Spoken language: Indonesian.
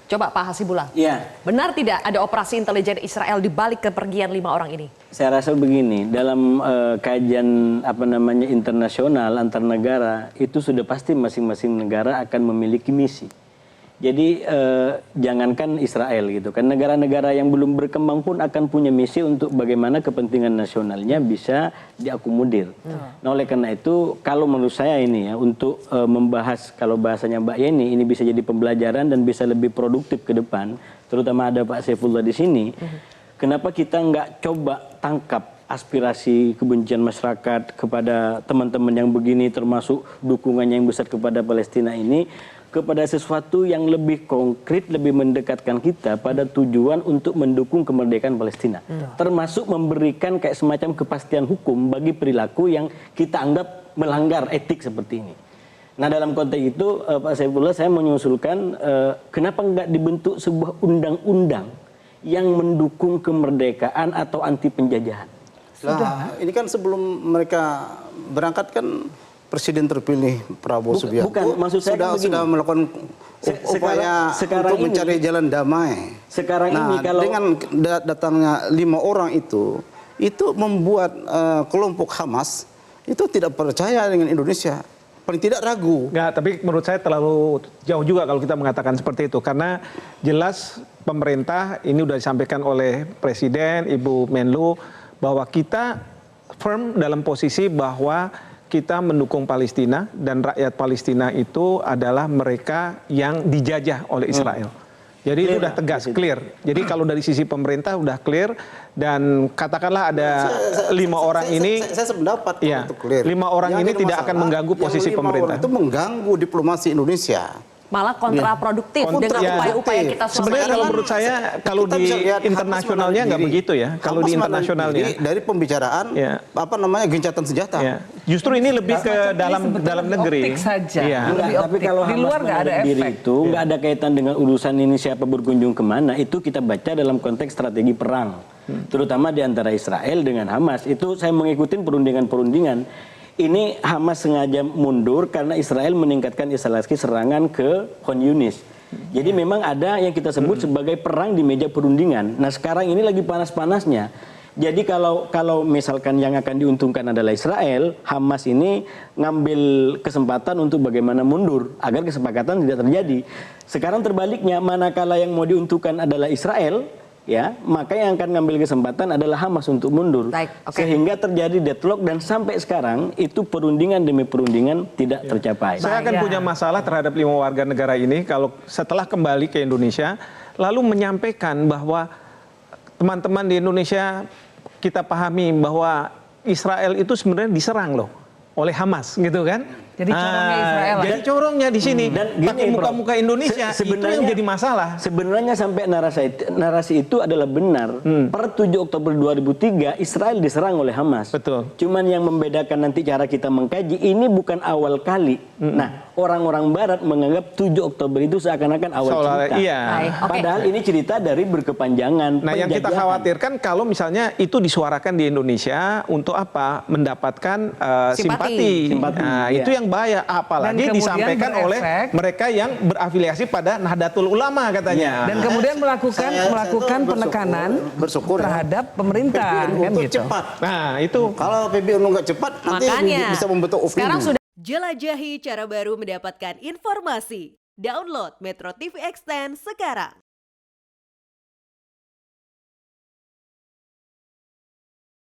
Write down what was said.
Coba Pak Hasibullah, benar tidak ada operasi intelijen Israel di balik kepergian 5 orang ini? Saya rasa begini, dalam kajian internasional antar negara itu sudah pasti masing-masing negara akan memiliki misi. Jadi jangankan Israel gitu kan, negara-negara yang belum berkembang pun akan punya misi untuk bagaimana kepentingan nasionalnya bisa diakomodir. Nah oleh karena itu kalau menurut saya ini ya untuk membahas kalau bahasanya Mbak Yeni ini bisa jadi pembelajaran dan bisa lebih produktif ke depan, terutama ada Pak Saifullah di sini. Kenapa kita nggak coba tangkap aspirasi kebencian masyarakat kepada teman-teman yang begini termasuk dukungannya yang besar kepada Palestina ini kepada sesuatu yang lebih konkret, lebih mendekatkan kita pada tujuan untuk mendukung kemerdekaan Palestina. Termasuk memberikan kayak semacam kepastian hukum bagi perilaku yang kita anggap melanggar etik seperti ini. Nah dalam konteks itu Pak Saifullah saya mengusulkan kenapa nggak dibentuk sebuah undang-undang yang mendukung kemerdekaan atau anti penjajahan. Nah, ini kan sebelum mereka berangkat kan Presiden terpilih Prabowo Subianto sudah melakukan upaya untuk mencari jalan damai. Sekarang ini kalau dengan datangnya 5 orang itu membuat kelompok Hamas itu tidak percaya dengan Indonesia. Paling tidak ragu. Nggak, tapi menurut saya terlalu jauh juga kalau kita mengatakan seperti itu. Karena jelas pemerintah ini sudah disampaikan oleh Presiden, Ibu Menlu, bahwa kita firm dalam posisi bahwa kita mendukung Palestina dan rakyat Palestina itu adalah mereka yang dijajah oleh Israel. Jadi itu sudah tegas, clear. Jadi kalau dari sisi pemerintah sudah clear dan katakanlah ada 5 orang ini, saya sependapat itu clear. 5 orang ini tidak akan mengganggu posisi pemerintah. Itu mengganggu diplomasi Indonesia. Malah kontraproduktif dengan upaya-upaya kita selama sebenarnya ini. kalau menurut saya kalau di internasionalnya nggak begitu ya. Kalau di internasionalnya dari pembicaraan gencatan senjata. Justru ini lebih ke dalam negeri. Saja. Tapi kalau di luar nggak ada efek. Itu nggak ada kaitan dengan urusan ini siapa berkunjung kemana. Itu kita baca dalam konteks strategi perang, terutama di antara Israel dengan Hamas. Itu saya mengikuti perundingan-perundingan. Ini Hamas sengaja mundur karena Israel meningkatkan eskalasi serangan ke Khan Yunis. Jadi memang ada yang kita sebut sebagai perang di meja perundingan. Nah sekarang ini lagi panas-panasnya. Jadi kalau misalkan yang akan diuntungkan adalah Israel, Hamas ini ngambil kesempatan untuk bagaimana mundur agar kesepakatan tidak terjadi. Sekarang terbaliknya, manakala yang mau diuntungkan adalah Israel, ya, maka yang akan ngambil kesempatan adalah Hamas untuk mundur. Sehingga terjadi deadlock dan sampai sekarang itu perundingan demi perundingan tidak tercapai. Saya akan punya masalah terhadap 5 warga negara ini kalau setelah kembali ke Indonesia lalu menyampaikan bahwa teman-teman di Indonesia kita pahami bahwa Israel itu sebenarnya diserang loh oleh Hamas gitu kan. Jadi corongnya Israel. Jadi corongnya di sini dan pakai muka-muka Indonesia itu yang jadi masalah. Sebenarnya sampai narasi itu adalah benar. Per 7 Oktober 2003 Israel diserang oleh Hamas. Betul. Cuman yang membedakan nanti cara kita mengkaji ini bukan awal kali. Nah, orang-orang barat menganggap 7 Oktober itu seakan-akan awal cerita. Iya. Padahal ini cerita dari berkepanjangan. Nah, yang kita khawatirkan kalau misalnya itu disuarakan di Indonesia untuk apa? Mendapatkan simpati. Nah, itu yang bahaya, apalagi disampaikan oleh mereka yang berafiliasi pada Nahdlatul Ulama katanya. Dan kemudian melakukan penekanan terhadap pemerintah kan gitu. Cepat. Nah, itu kalau PBNU nggak cepat nanti bisa membentuk opini. Jelajahi cara baru mendapatkan informasi. Download Metro TV Extend sekarang.